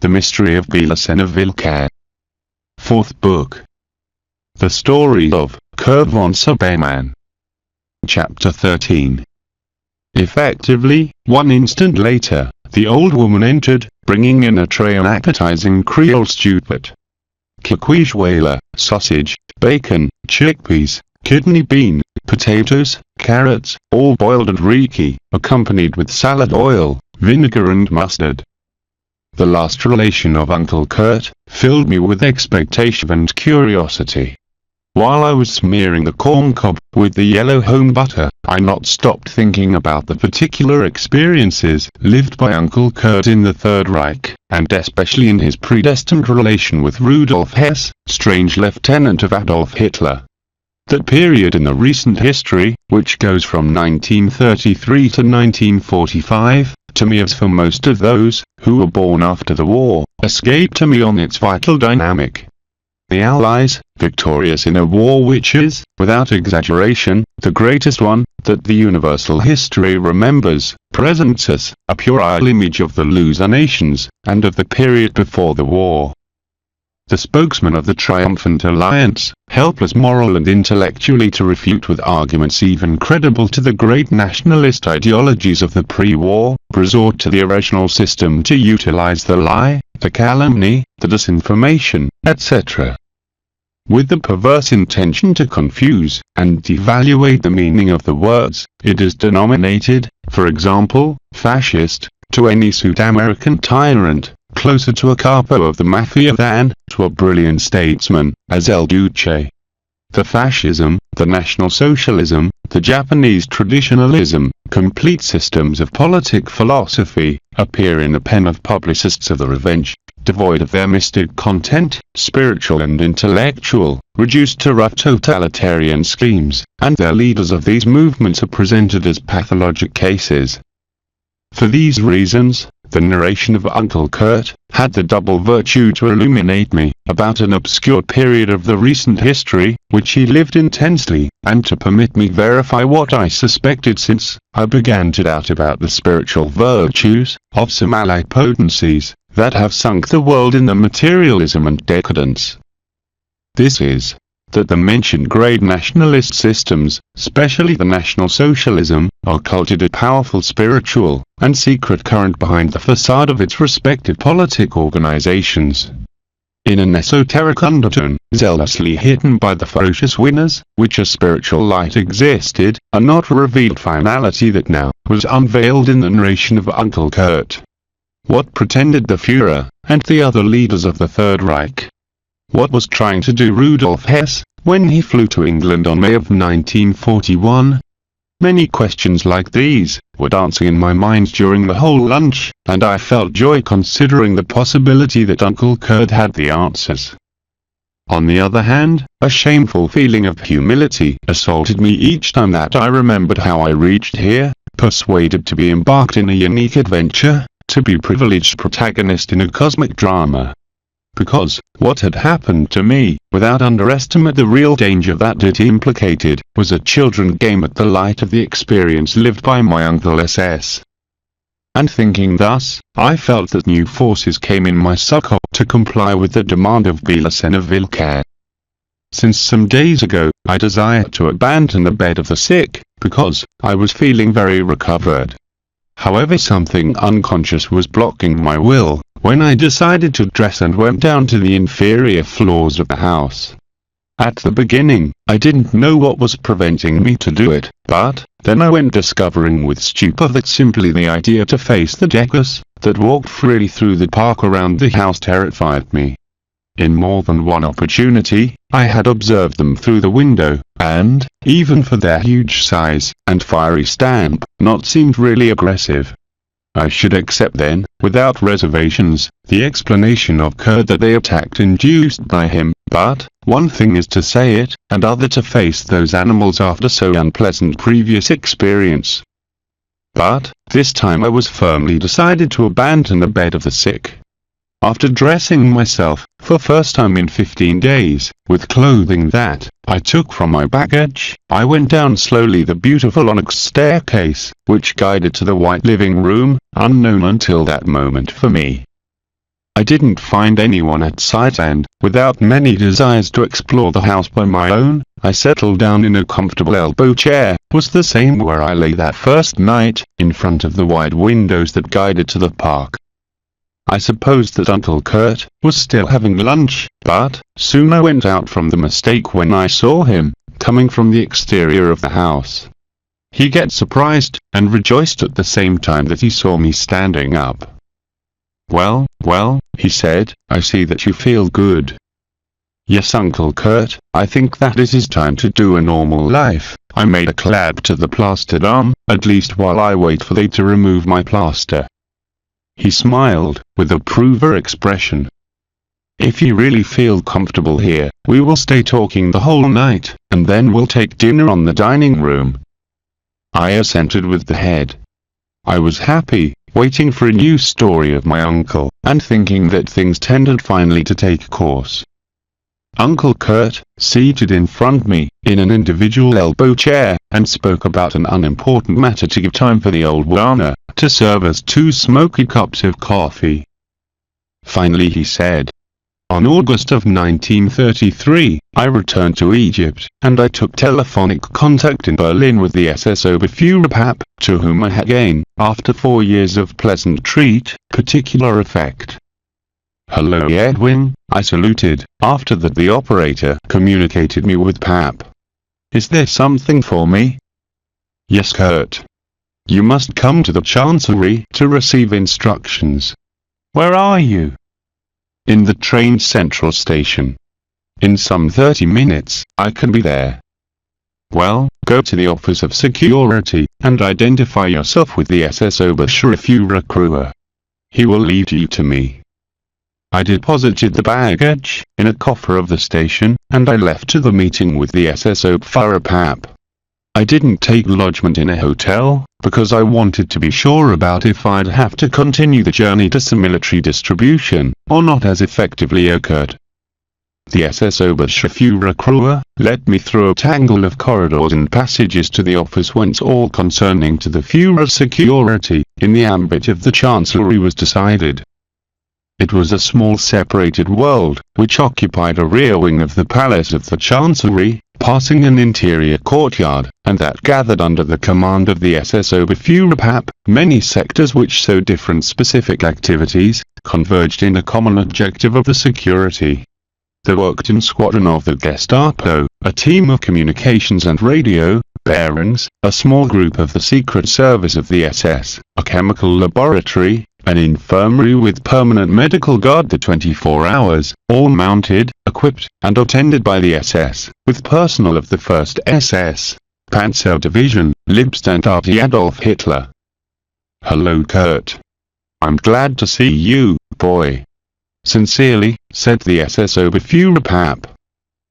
The Mystery of BELICENA VILLCA. Fourth Book. The Story of Kurt von Suberman. Chapter 13. Effectively, one instant later, the old woman entered, bringing in a tray of appetizing Creole stewpot. Quiche, sausage, bacon, chickpeas, kidney bean, potatoes, carrots, all boiled and reeky, accompanied with salad oil, vinegar and mustard. The last relation of Uncle Kurt filled me with expectation and curiosity. While I was smearing the corn cob with the yellow home butter, I not stopped thinking about the particular experiences lived by Uncle Kurt in the Third Reich, and especially in his predestined relation with Rudolf Hess, strange lieutenant of Adolf Hitler. That period in the recent history, which goes from 1933 to 1945, to me as for most of those who were born after the war, escaped to me on its vital dynamic. The Allies, victorious in a war which is, without exaggeration, the greatest one that the universal history remembers, presents us a puerile image of the loser nations, and of the period before the war. The spokesman of the triumphant alliance, helpless moral and intellectually to refute with arguments even credible to the great nationalist ideologies of the pre-war, resort to the original system to utilize the lie, the calumny, the disinformation, etc. with the perverse intention to confuse and devaluate the meaning of the words it is denominated, for example, fascist, to any Sud-American tyrant, closer to a capo of the mafia than to a brilliant statesman, as El Duce. The fascism, the National Socialism, the Japanese traditionalism, complete systems of politic philosophy, appear in the pen of publicists of the Revenge, devoid of their mystic content, spiritual and intellectual, reduced to rough totalitarian schemes, and their leaders of these movements are presented as pathologic cases. For these reasons, the narration of Uncle Kurt had the double virtue to illuminate me about an obscure period of the recent history, which he lived intensely, and to permit me verify what I suspected since I began to doubt about the spiritual virtues of some allied potencies that have sunk the world in the materialism and decadence. This is, that the mentioned great nationalist systems, especially the National Socialism, occulted a powerful spiritual and secret current behind the facade of its respective politic organizations. In an esoteric undertone, zealously hidden by the ferocious winners, which a spiritual light existed, a not revealed finality that now was unveiled in the narration of Uncle Kurt. What pretended the Führer and the other leaders of the Third Reich? What was trying to do Rudolf Hess when he flew to England on May of 1941? Many questions like these were dancing in my mind during the whole lunch, and I felt joy considering the possibility that Uncle Kurt had the answers. On the other hand, a shameful feeling of humility assaulted me each time that I remembered how I reached here, persuaded to be embarked in a unique adventure, to be privileged protagonist in a cosmic drama. Because, what had happened to me, without underestimate the real danger that it implicated, was a children's game at the light of the experience lived by my Uncle SS. And thinking thus, I felt that new forces came in my succor to comply with the demand of BELICENA VILLCA. Since some days ago, I desired to abandon the bed of the sick, because I was feeling very recovered. However, something unconscious was blocking my will, when I decided to dress and went down to the inferior floors of the house. At the beginning, I didn't know what was preventing me to do it, but then I went discovering with stupor that simply the idea to face the deckers that walked freely through the park around the house terrified me. In more than one opportunity, I had observed them through the window, and, even for their huge size and fiery stamp, not seemed really aggressive. I should accept then, without reservations, the explanation of Kurt that they attacked induced by him, but, one thing is to say it, and other to face those animals after so unpleasant previous experience. But, this time I was firmly decided to abandon the bed of the sick. After dressing myself, for first time in 15 days, with clothing that I took from my baggage, I went down slowly the beautiful onyx staircase, which guided to the white living room, unknown until that moment for me. I didn't find anyone at sight, and, without many desires to explore the house by my own, I settled down in a comfortable elbow chair. It was the same where I lay that first night, in front of the wide windows that guided to the park. I supposed that Uncle Kurt was still having lunch, but soon I went out from the mistake when I saw him, coming from the exterior of the house. He got surprised, and rejoiced at the same time that he saw me standing up. "Well, he said, "I see that you feel good." "Yes, Uncle Kurt, I think that it is time to do a normal life." I made a clap to the plastered arm, "at least while I wait for they to remove my plaster." He smiled, with a approver expression. "If you really feel comfortable here, we will stay talking the whole night, and then we'll take dinner on the dining room." I assented with the head. I was happy, waiting for a new story of my uncle, and thinking that things tended finally to take course. Uncle Kurt, seated in front of me, in an individual elbow chair, and spoke about an unimportant matter to give time for the old Warner to serve us 2 smoky cups of coffee. Finally he said, "On August of 1933, I returned to Egypt, and I took telephonic contact in Berlin with the SS Oberführerpap, to whom I had gained, after 4 years of pleasant treat, particular effect." "Hello, Edwin," I saluted, after that the operator communicated me with Pap. "Is there something for me?" "Yes, Kurt. You must come to the Chancellery to receive instructions." "Where are you?" "In the train central station. In some 30 minutes, I can be there." "Well, go to the Office of Security, and identify yourself with the SS Oberführer. He will lead you to me." I deposited the baggage in a coffer of the station, and I left to the meeting with the SS Oberführerpap. I didn't take lodgment in a hotel, because I wanted to be sure about if I'd have to continue the journey to some military distribution, or not, as effectively occurred. The SS Oberführer led me through a tangle of corridors and passages to the office whence all concerning to the Führer's security, in the ambit of the Chancellery, was decided. It was a small separated world, which occupied a rear wing of the palace of the Chancellery, passing an interior courtyard, and that gathered under the command of the SS Oberführerpap, many sectors which so different specific activities, converged in a common objective of the security. There worked in squadron of the Gestapo, a team of communications and radio bearings, a small group of the Secret Service of the SS, a chemical laboratory, an infirmary with permanent medical guard the 24 hours, all mounted, equipped, and attended by the SS, with personnel of the 1st SS Panzer Division, Leibstandarte Adolf Hitler. "Hello, Kurt. I'm glad to see you, boy." "Sincerely," said the SS Oberführerpap.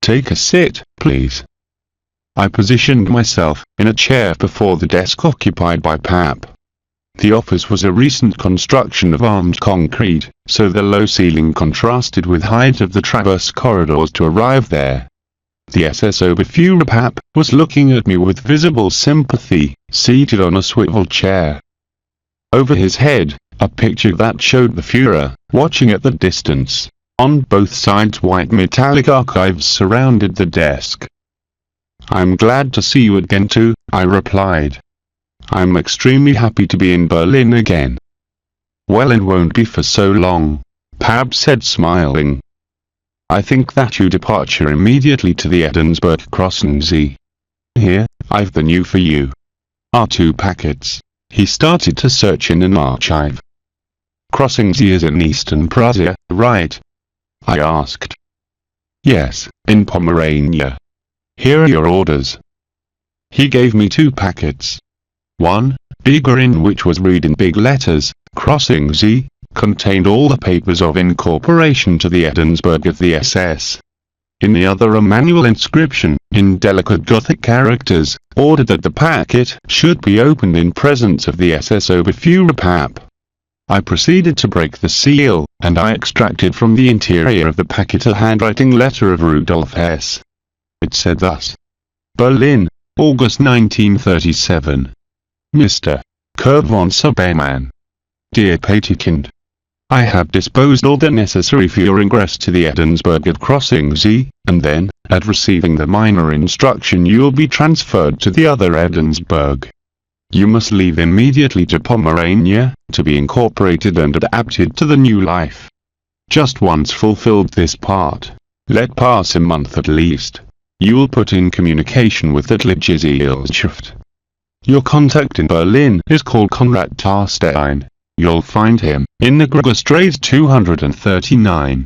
"Take a seat, please." I positioned myself in a chair before the desk occupied by Pap. The office was a recent construction of armed concrete, so the low ceiling contrasted with height of the traverse corridors to arrive there. The SS Oberführerpap was looking at me with visible sympathy, seated on a swivel chair. Over his head, a picture that showed the Führer, watching at the distance. On both sides white metallic archives surrounded the desk. "I'm glad to see you again too," I replied. "I'm extremely happy to be in Berlin again." "Well, and won't be for so long," Pab said, smiling. "I think that you departure immediately to the Edensburg Crossing. Here, I've the new for you. Our 2 packets." He started to search in an archive. "Crossing is in Eastern Prussia, right?" I asked. "Yes, in Pomerania. Here are your orders." He gave me 2 packets. One, bigger, in which was read in big letters, "Crossing Z," contained all the papers of incorporation to the Edensburg of the SS. In the other, a manual inscription, in delicate Gothic characters, ordered that the packet should be opened in presence of the SS Oberführerpap. I proceeded to break the seal, and I extracted from the interior of the packet a handwriting letter of Rudolf Hess. It said thus: "Berlin, August 1937. Mr. Kurt von Subemann. Dear Paterkind, I have disposed all the necessary for your ingress to the Edensburg at crossing Z, and then, at receiving the minor instruction, you will be transferred to the other Edensburg. You must leave immediately to Pomerania, to be incorporated and adapted to the new life. Just once fulfilled this part, let pass a month at least, you will put in communication with the Gesellschaft. Your contact in Berlin is called Konrad Tarstein. You'll find him in the Straße 239.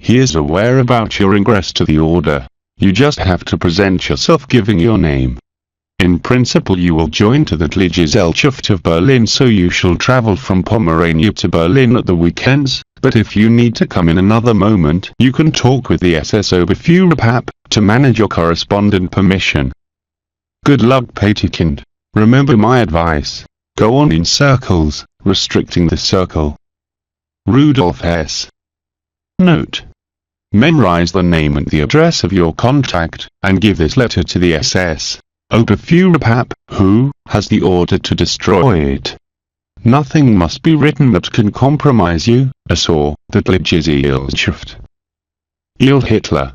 He is aware about your ingress to the order. You just have to present yourself giving your name. In principle you will join to the Gesellschaft of Berlin, so you shall travel from Pomerania to Berlin at the weekends, but if you need to come in another moment, you can talk with the SS Oberführerpap to manage your correspondent permission. Good luck, Paterkind. Remember my advice. Go on in circles, restricting the circle. Rudolf Hess. Note: memorize the name and the address of your contact, and give this letter to the SS Oberführerpap, who has the order to destroy it. Nothing must be written that can compromise you, or the Gesellschaft. Il Hitler.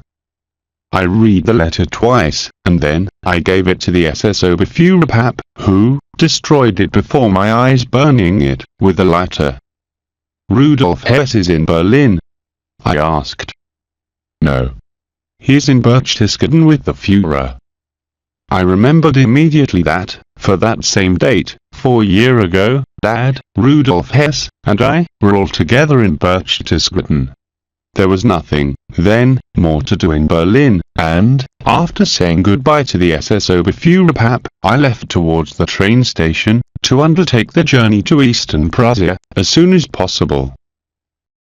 I read the letter twice, and then I gave it to the SS Oberführerpap, who destroyed it before my eyes, burning it with a lighter. Rudolf Hess is in Berlin? I asked. No. He is in Berchtesgaden with the Führer. I remembered immediately that, for that same date, 4 years ago, Dad, Rudolf Hess, and I were all together in Berchtesgaden. There was nothing, then, more to do in Berlin, and, after saying goodbye to the SS Oberführerpap, I left towards the train station, to undertake the journey to Eastern Prussia, as soon as possible.